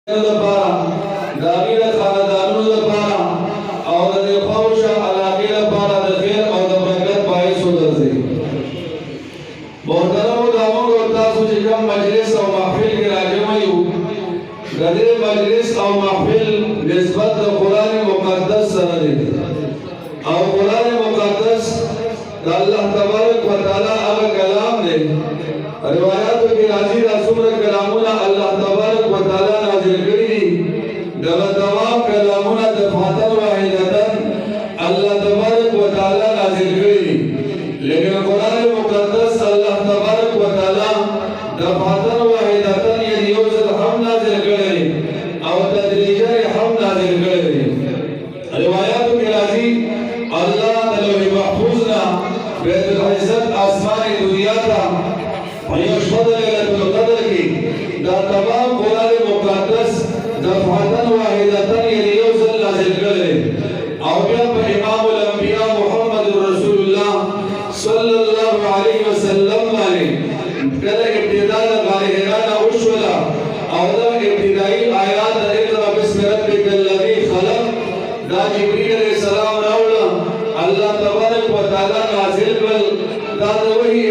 لپاره د هغې د خاندانونو لپاره او د دې خواوشا علاقې لپاره د خیر او د برکت باعث وګرځي. محترمو دا موږ او تاسو چې کوم مجلس او محفل کې راجمع یو د دې مجلس او محفل نسبت د قرآن مقدس سره دی او قرآن مقدس د الله تبارک وتعالى هغه کلام دی. روایاتو کې راځي دا څومره کلامونه الله تبارک وتعالى نازل کړي دي دغه تمام کلامونه دفعة واحدة الله تبارک وتعالى نازل کړي دي، لیکن قرآن مقدس الله تبارک وتعالى دفعة واحدة یعنی یو ځل هم نازل کړي او تدریجا هم نازل کړي. روایاتو کې راځي الله د لوح محفوظ نه بیت العزت آسمان دنیا ته یو شپه د لیلة القدر کې دا تمام قرآن مقدس دفعة واحدة یعنی یو ځل نازل کړي او بیا په امام الانبیاء محمد رسول الله صلی الله علیه وسلم باندې کله ابتدا د غار حرا نه وشوله او دا ابتدایي آیات د اقرأ باسم ربک الذی خلق دا جبرئیل علیہ السلام راوړه الله تبارک وتعالى نازل کړل دا د وحی